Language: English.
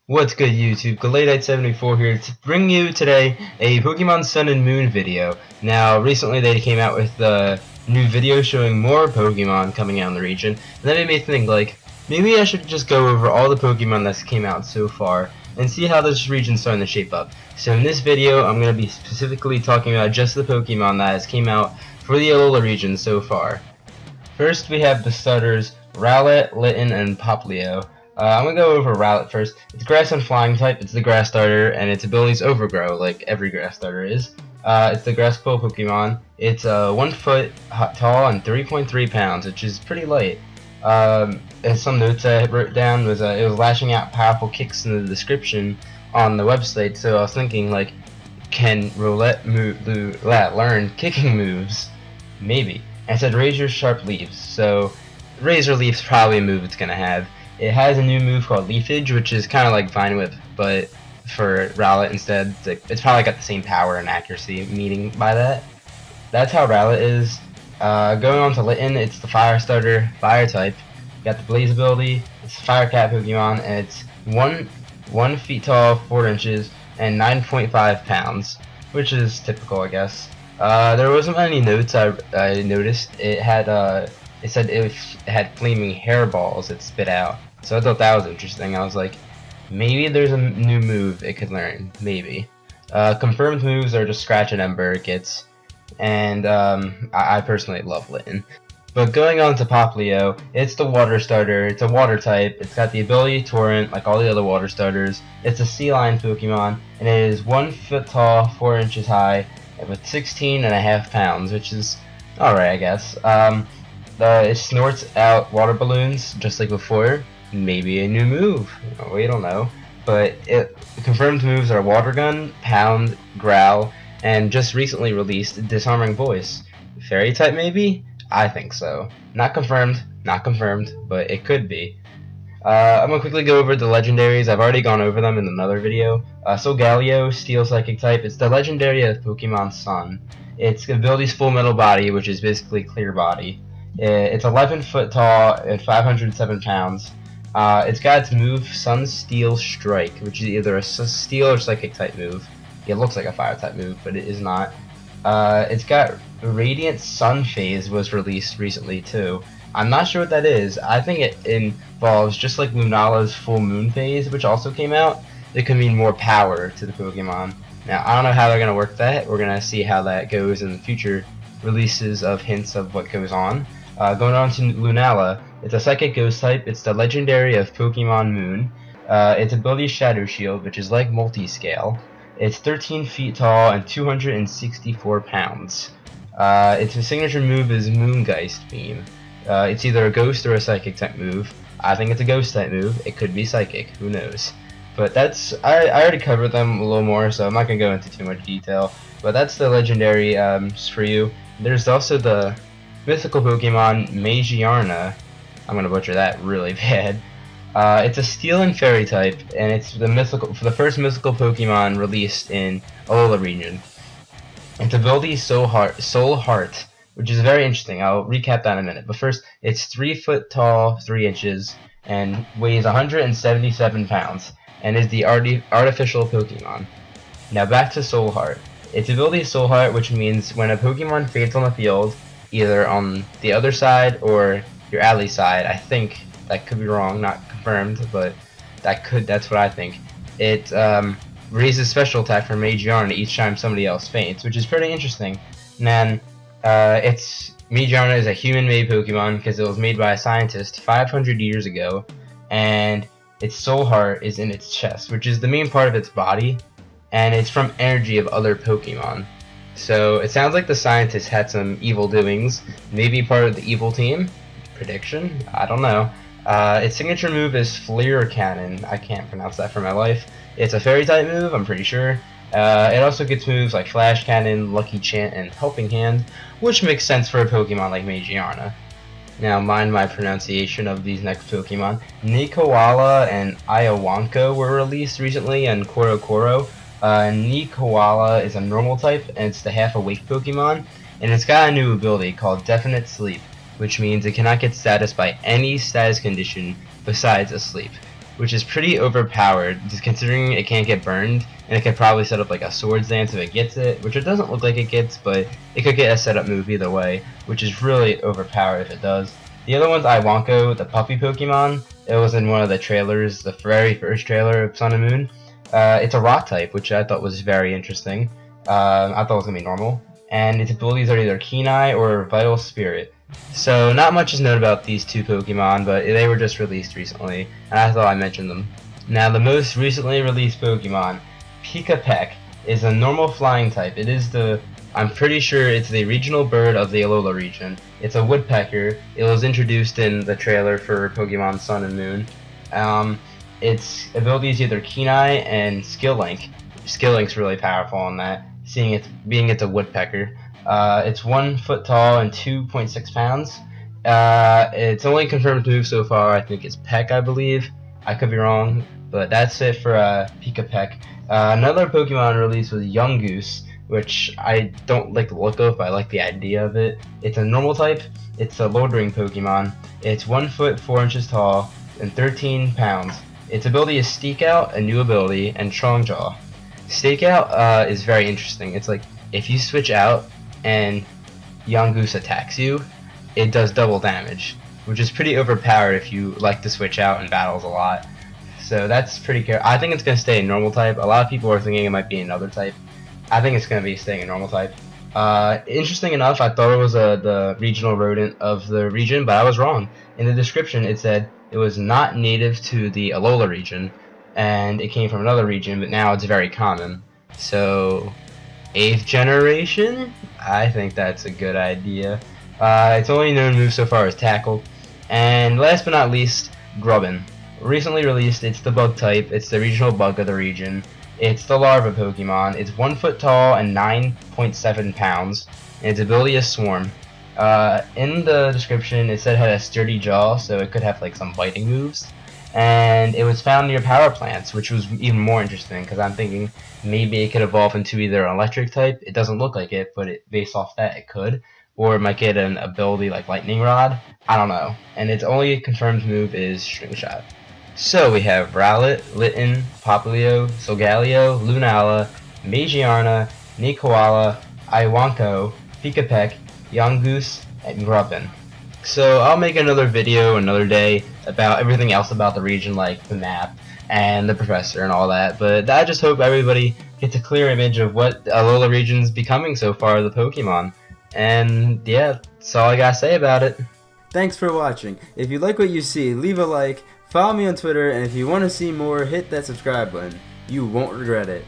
What's good, YouTube? Galadite74 here to bring you today a Pokemon Sun and Moon video. Now, recently they came out with the new video showing more Pokemon coming out in the region, and that made me think, like, maybe I should just go over all the Pokemon that's came out so far and see how this region's starting to shape up. So in this video, I'm going to be specifically talking about just the Pokemon that has came out for the Alola region so far. First, we have the starters Rowlet, Litten, and Popplio. I'm going to go over Rowlet first. It's grass and flying type, it's the grass starter, and its abilities overgrow, like every grass starter is. It's the grass cool Pokemon. It's 1 foot tall and 3.3 pounds, which is pretty light. As some notes I wrote down was it was lashing out powerful kicks in the description on the website, so I was thinking, like, can Rowlet learn kicking moves? Maybe. And it said Razor Sharp Leaves, so Razor Leaf's probably a move it's going to have. It has a new move called Leafage, which is kind of like Vine Whip, but for Rowlet instead. It's probably got the same power and accuracy, meaning by that. That's how Rowlet is. Going on to Litten, it's the Fire Starter, Fire type. Got the Blaze ability, it's a Fire Cat Pokemon, and it's 1 feet tall, 4 inches, and 9.5 pounds, which is typical, I guess. There wasn't any notes I noticed. It said it had flaming hairballs it spit out. So I thought that was interesting. I was like, maybe there's a new move it could learn. Maybe. Confirmed moves are just Scratch and Ember it gets. And I personally love Litten. But going on to Popplio, it's the water starter. It's a water type. It's got the ability Torrent like all the other water starters. It's a sea lion Pokemon. And it is 1 foot tall, 4 inches high, with 16.5 pounds, which is alright, I guess. It snorts out water balloons just like before. Maybe a new move. We don't know. But confirmed moves are Water Gun, Pound, Growl, and just recently released Disarming Voice. Fairy type maybe? I think so. Not confirmed, but it could be. I'm gonna quickly go over the legendaries. I've already gone over them in another video. Solgaleo, Steel Psychic type. It's the legendary of Pokemon Sun. Its ability's Full Metal Body, which is basically Clear Body. It's 11 foot tall and 507 pounds. It's got its move Sun Steel Strike, which is either a Steel or Psychic type move. It looks like a Fire type move, but it is not. It's got Radiant Sun Phase was released recently too. I'm not sure what that is. I think it involves, just like Lunala's Full Moon Phase, which also came out, it could mean more power to the Pokemon. Now, I don't know how they're going to work that. We're going to see how that goes in the future releases of hints of what goes on. Going on to Lunala, it's a Psychic Ghost type. It's the legendary of Pokemon Moon. Its ability is Shadow Shield, which is like Multiscale. It's 13 feet tall and 264 pounds. Its signature move is Moongeist Beam. It's either a Ghost or a Psychic type move. I think it's a Ghost type move. It could be Psychic. Who knows? But that's I already covered them a little more, so I'm not gonna go into too much detail. But that's the legendary for you. There's also the mythical Pokemon Magiarna. I'm gonna butcher that really bad. It's a Steel and Fairy type, and it's the first mythical Pokemon released in Alola region. Its ability is Soul Heart, which is very interesting. I'll recap that in a minute. But first, it's 3 foot tall, 3 inches, and weighs 177 pounds, and is the artificial Pokemon. Now back to Soul Heart. Its ability is Soul Heart, which means when a Pokemon fades on the field, either on the other side or your ally side, I think, that could be wrong, not confirmed, but that's what I think. It raises special attack for Magiarna each time somebody else faints, which is pretty interesting. And then Magiarna is a human-made Pokemon because it was made by a scientist 500 years ago, and its soul heart is in its chest, which is the main part of its body, and it's from energy of other Pokemon. So it sounds like the scientist had some evil doings, maybe part of the evil team. Prediction? I don't know. Its signature move is Flare Cannon. I can't pronounce that for my life. It's a Fairy type move, I'm pretty sure. It also gets moves like Flash Cannon, Lucky Chant, and Helping Hand, which makes sense for a Pokemon like Magiarna. Now, mind my pronunciation of these next Pokemon. Koala and Ayawanko were released recently in Korokoro. Koala is a normal type, and it's the half-awake Pokemon, and it's got a new ability called Definite Sleep, which means it cannot get status by any status condition besides asleep. which is pretty overpowered, just considering it can't get burned, and it could probably set up like a Swords Dance if it gets it, which it doesn't look like it gets, but it could get a setup move either way, which is really overpowered if it does. The other one's Iwanko, the puppy Pokemon. It was in one of the trailers, the very first trailer of Sun and Moon. It's a rock type, which I thought was very interesting. I thought it was going to be normal. And its abilities are either Keen Eye or Vital Spirit. So not much is known about these two Pokemon, but they were just released recently, and I thought I mentioned them. Now the most recently released Pokemon, Pikachu Peck, is a normal flying type. It is I'm pretty sure it's the regional bird of the Alola region. It's a woodpecker. It was introduced in the trailer for Pokemon Sun and Moon. Its ability is either Keen Eye and Skill Link. Skill Link's really powerful on that, being it's a woodpecker. It's 1 foot tall and 2.6 pounds. Its only confirmed move so far, I think, is Peck, I believe. I could be wrong, but that's it for Pikachu Peck. Another Pokemon released was Young Goose, which I don't like the look of, but I like the idea of it. It's a normal type. It's a Loitering Pokemon. It's 1 foot 4 inches tall and 13 pounds. Its ability is Steak Out, a new ability, and Strong Jaw. Steak Out is very interesting. It's like if you switch out and Young Goose attacks you, it does double damage, which is pretty overpowered if you like to switch out in battles a lot. So that's pretty cool. I think it's going to stay a normal type. A lot of people are thinking it might be another type. I think it's going to be staying a normal type. Interesting enough, I thought it was the regional rodent of the region, but I was wrong. In the description it said it was not native to the Alola region, and it came from another region, but now it's very common. So 8th generation? I think that's a good idea. Its only known move so far is Tackle. And last but not least, Grubbin. Recently released, it's the bug type, it's the regional bug of the region. It's the larva Pokemon. It's 1 foot tall and 9.7 pounds, and its ability is Swarm. In the description it said it had a sturdy jaw, so it could have like some biting moves. And it was found near power plants, which was even more interesting because I'm thinking maybe it could evolve into either an electric type. It doesn't look like it, but based off that it could. Or it might get an ability like Lightning Rod. I don't know. And its only confirmed move is String Shot. So we have Rowlet, Litten, Popplio, Solgaleo, Lunala, Magiarna, Koala, Iwanko, Pikachu Peck, Young Goose, and Grubbin. So I'll make another video another day about everything else about the region, like the map and the professor and all that, but I just hope everybody gets a clear image of what the Alola region's becoming so far, the Pokemon. And yeah, that's all I gotta say about it. Thanks for watching. If you like what you see, leave a like, follow me on Twitter, and if you want to see more, hit that subscribe button. You won't regret it.